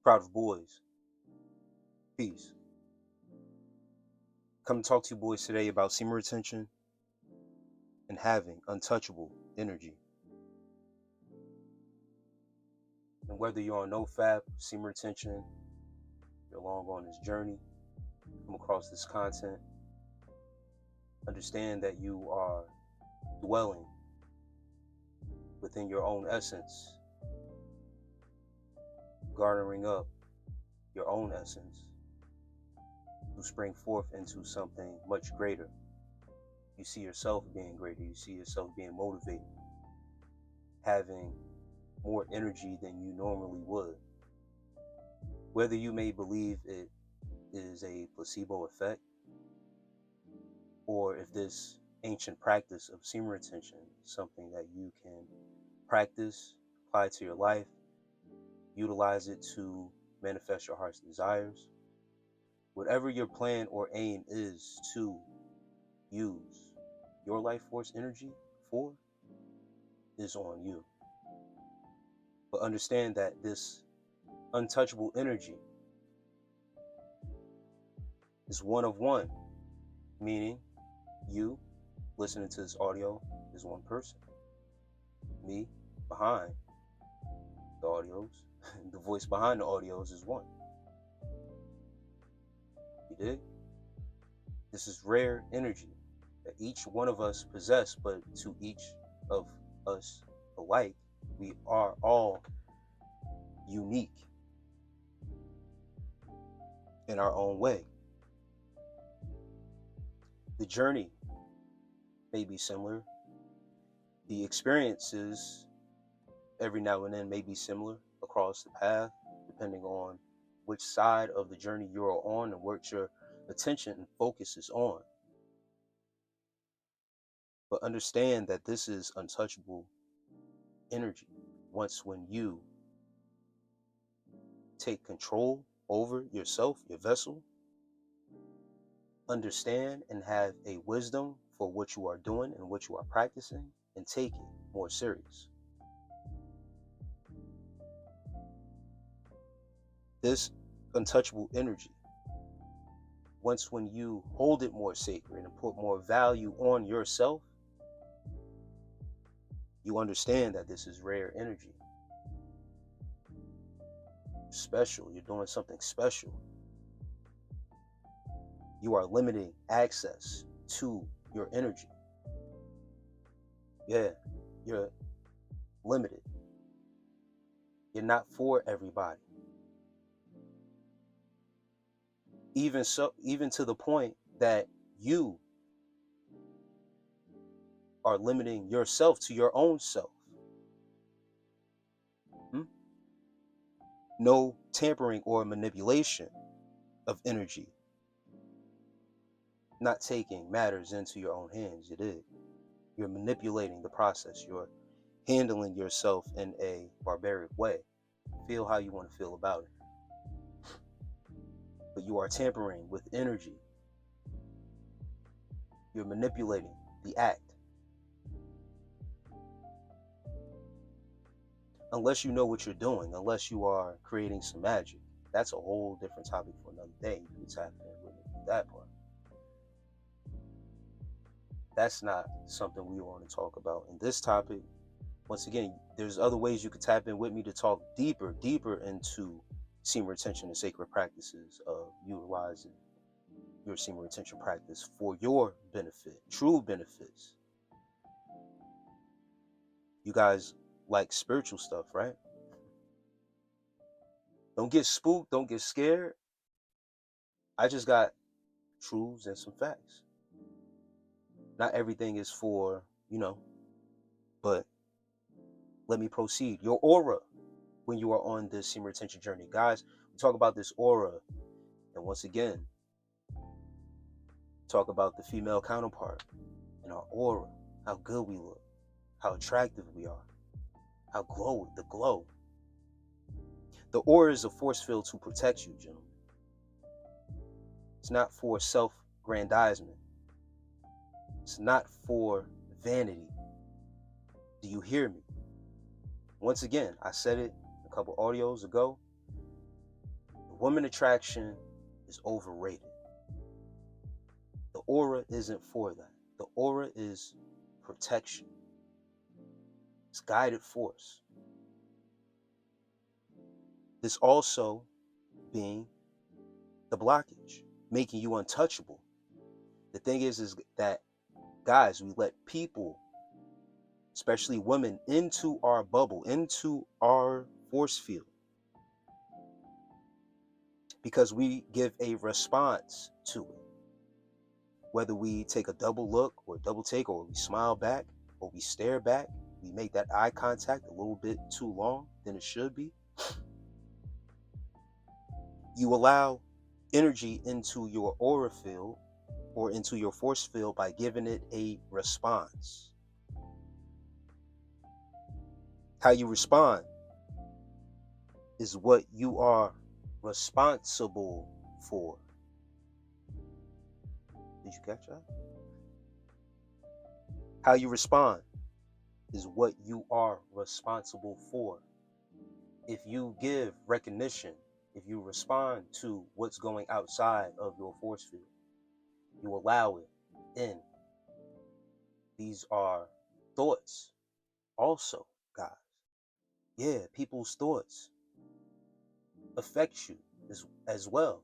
Proud of boys. Peace. Come to talk to you boys today about semen retention and having untouchable energy. And whether you're on NoFap, semen retention, you're long on this journey, come across this content, understand that you are dwelling within your own essence, garnering up your own essence to spring forth into something much greater. You see yourself being greater, you see yourself being motivated, having more energy than you normally would. Whether you may believe it is a placebo effect, or if this ancient practice of semen retention is something that you can practice, apply to your life, utilize it to manifest your heart's desires. Whatever your plan or aim is to use your life force energy for is on you. But understand that this untouchable energy is one of one, meaning you listening to this audio is one person. Me behind the audios, the voice behind the audios is one. You dig? This is rare energy that each one of us possess, but to each of us alike, we are all unique in our own way. The journey may be similar. The experiences every now and then may be similar across the path, depending on which side of the journey you're on and what your attention and focus is on. But understand that this is untouchable energy. Once when you take control over yourself, your vessel, understand and have a wisdom for what you are doing and what you are practicing, and take it more serious. This untouchable energy, once when you hold it more sacred and put more value on yourself, you understand that this is rare energy. Special, you're doing something special. You are limiting access to your energy. Yeah, you're limited. You're not for everybody. Even to the point that you are limiting yourself to your own self. No tampering or manipulation of energy. Not taking matters into your own hands. You did. You're manipulating the process. You're handling yourself in a barbaric way. Feel how you want to feel about it. But you are tampering with energy. You're manipulating the act. Unless you know what you're doing, unless you are creating some magic. That's a whole different topic for another day. You can tap in with that part. That's not something we want to talk about in this topic. Once again, there's other ways you could tap in with me to talk deeper into semen retention and sacred practices of utilizing your semen retention practice for your benefit, true benefits. You guys like spiritual stuff, right? Don't get spooked, don't get scared. I just got truths and some facts. Not everything is for, but let me proceed. Your aura when you are on this semen retention journey. Guys, we talk about this aura. And once again, talk about the female counterpart and our aura, how good we look, how attractive we are, how the glow. The aura is a force field to protect you, gentlemen. It's not for self-grandizement. It's not for vanity. Do you hear me? Once again, I said it a couple audios ago. Woman attraction is overrated. The aura isn't for that. The aura is protection. It's guided force. This also being the blockage, making you untouchable. The thing is that, guys, we let people, especially women, into our bubble, into our force field, because we give a response to it. Whether we take a double look or double take, or we smile back, or we stare back, we make that eye contact a little bit too long than it should be. You allow energy into your aura field or into your force field by giving it a response. How you respond is what you are responsible for. Did you catch that? How you respond is what you are responsible for. If you give recognition, if you respond to what's going outside of your force field, you allow it in. These are thoughts also, guys. Yeah, people's thoughts affect you as well.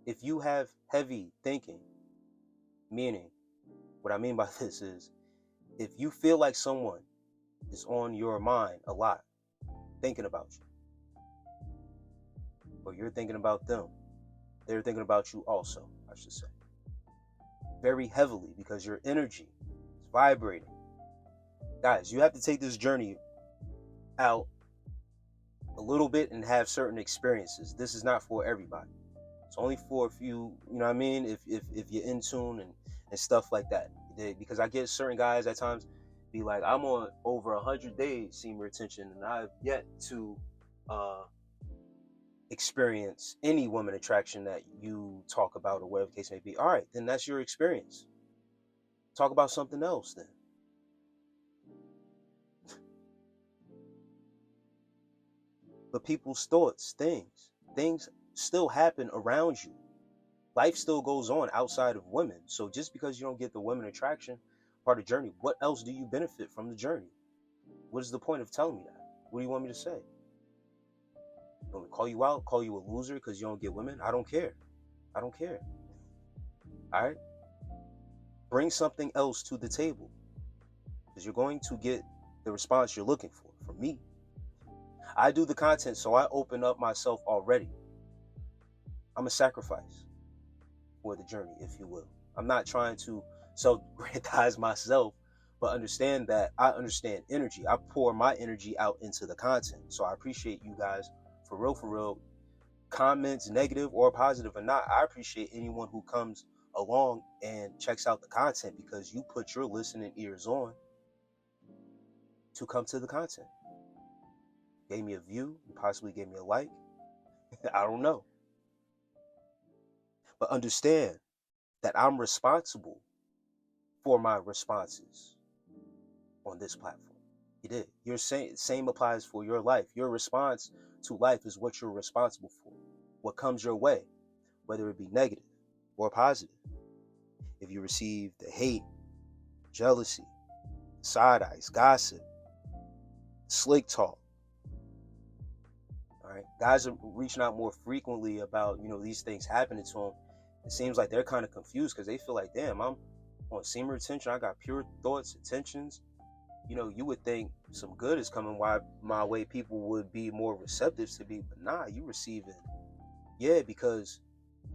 If you have heavy thinking, meaning, what I mean by this is, if you feel like someone is on your mind a lot, thinking about you, or you're thinking about them, they're thinking about you also, I should say, very heavily, because your energy is vibrating. Guys, you have to take this journey out a little bit and have certain experiences. This is not for everybody. It's only for a few, you know what I mean, if you're in tune and stuff like that. Because I get certain guys at times be like, I'm on over 100 days semen retention, and I've yet to experience any woman attraction that you talk about, or whatever the case may be. All right, then that's your experience. Talk about something else then. But people's thoughts, things still happen around you. Life still goes on outside of women. So just because you don't get the women attraction part of the journey, what else do you benefit from the journey? What is the point of telling me that? What do you want me to say? You want me to call you out, call you a loser because you don't get women? I don't care. I don't care. All right? Bring something else to the table, because you're going to get the response you're looking for from me. I do the content, so I open up myself already. I'm a sacrifice for the journey, if you will. I'm not trying to self-aggrandize myself, but understand that I understand energy. I pour my energy out into the content. So I appreciate you guys, for real, comments, negative or positive or not. I appreciate anyone who comes along and checks out the content, because you put your listening ears on to come to the content. Gave me a view, possibly gave me a like. I don't know. But understand that I'm responsible for my responses on this platform. You did. Your same applies for your life. Your response to life is what you're responsible for. What comes your way, whether it be negative or positive. If you receive the hate, jealousy, side eyes, gossip, slick talk. All right, guys are reaching out more frequently about, these things happening to them. It seems like they're kind of confused, because they feel like, damn, I'm on semen retention. I got pure thoughts, intentions. You would think some good is coming my way. People would be more receptive to me, but nah, you receiving. Yeah, because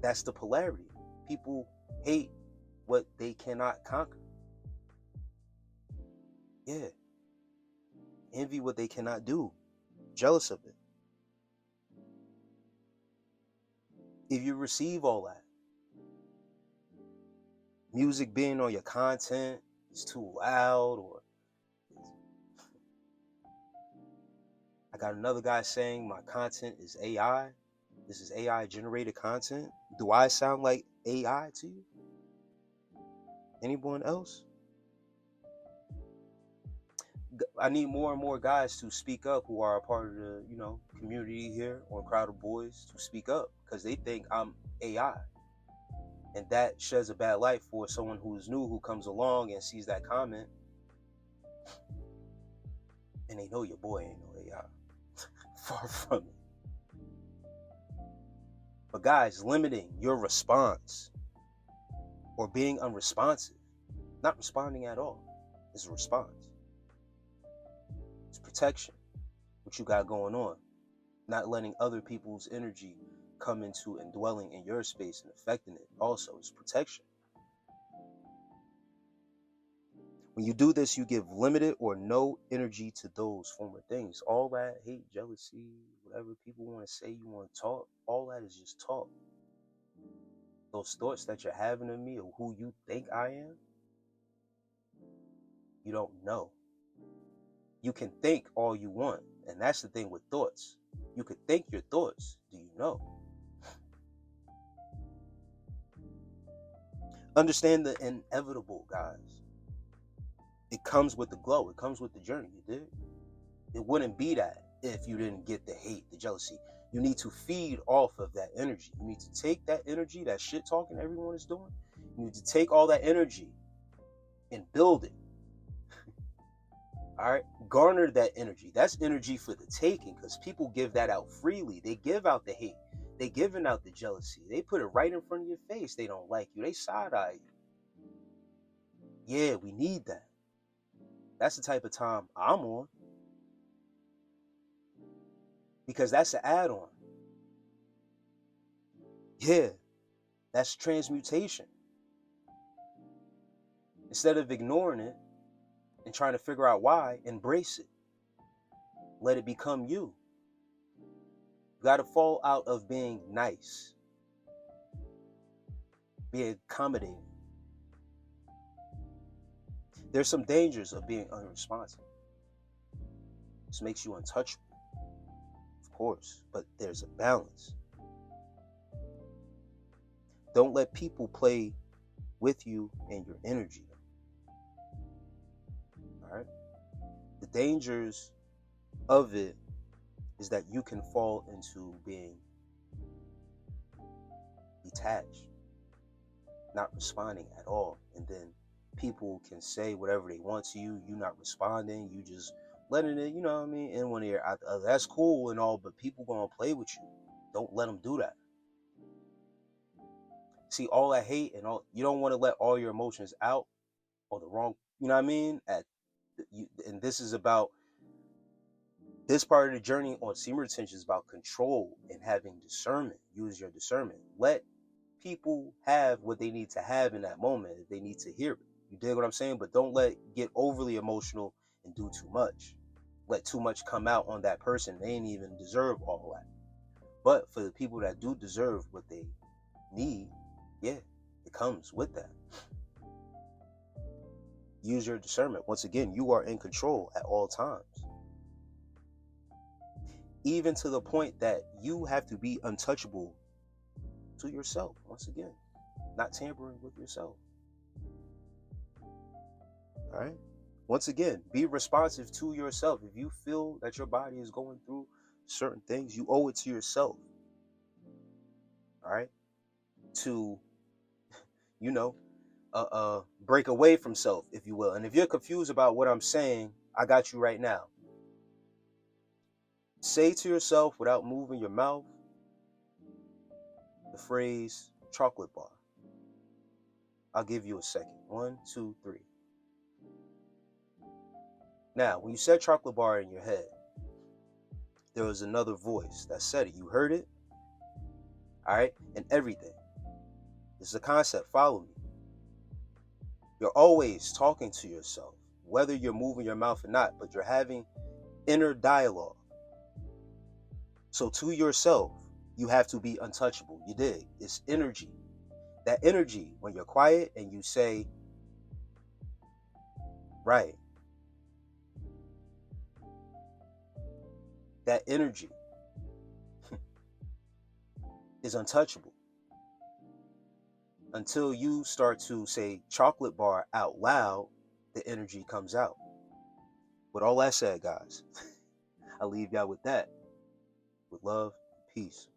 that's the polarity. People hate what they cannot conquer. Yeah. Envy what they cannot do. Jealous of it. If you receive all that, music being on your content is too loud, or I got another guy saying my content is AI. This is AI generated content. Do I sound like AI to you? Anyone else? I need more and more guys to speak up who are a part of the, community here on Crowd of Boys to speak up because they think I'm AI. And that sheds a bad light for someone who's new who comes along and sees that comment and they know your boy ain't no AI. Far from it. But guys, limiting your response or being unresponsive, not responding at all, is a response. It's protection, what you got going on. Not letting other people's energy come into and dwelling in your space and affecting it also is protection. When you do this, you give limited or no energy to those former things. All that hate, jealousy, whatever people want to say, you want to talk, all that is just talk. Those thoughts that you're having of me or who you think I am, you don't know. You can think all you want, and that's the thing with thoughts. You could think your thoughts. Do you know? Understand the inevitable, guys. It comes with the glow. It comes with the journey. You did. It wouldn't be that if you didn't get the hate, the jealousy. You need to feed off of that energy. You need to take that energy, that shit talking everyone is doing. You need to take all that energy and build it. All right, garner that energy. That's energy for the taking because people give that out freely. They give out the hate. They giving out the jealousy. They put it right in front of your face. They don't like you. They side-eye you. Yeah, we need that. That's the type of time I'm on because that's an add-on. Yeah, that's transmutation. Instead of ignoring it and trying to figure out why, embrace it. Let it become you. You got to fall out of being nice, being accommodating. There's some dangers of being unresponsive. This makes you untouchable, of course, but there's a balance. Don't let people play with you and your energy. All right? The dangers of it is that you can fall into being detached, not responding at all, and then people can say whatever they want to you. You not responding. You just letting it, in one ear. That's cool and all, but people gonna play with you. Don't let them do that. See, all that hate and all, you don't want to let all your emotions out or the wrong, and this is about, this part of the journey on semen retention is about control and having discernment. Use your discernment. Let people have what they need to have in that moment if they need to hear it. You dig what I'm saying? But don't get overly emotional and do too much. Let too much come out on that person. They ain't even deserve all that. But for the people that do deserve what they need, yeah, it comes with that. Use your discernment. Once again, you are in control at all times. Even to the point that you have to be untouchable to yourself. Once again, not tampering with yourself. All right? Once again, be responsive to yourself. If you feel that your body is going through certain things, you owe it to yourself. All right? To, break away from self, if you will. And if you're confused about what I'm saying, I got you right now. Say to yourself without moving your mouth the phrase chocolate bar. I'll give you a second. 1, 2, 3. Now, when you said chocolate bar in your head, there was another voice that said it. You heard it? All right? And everything. This is a concept. Follow me. You're always talking to yourself, whether you're moving your mouth or not, but you're having inner dialogue. So to yourself, you have to be untouchable. You dig? It's energy. That energy, when you're quiet and you say, right, that energy is untouchable until you start to say chocolate bar out loud. The energy comes out. With all that said, guys, I leave y'all with that. With love and peace.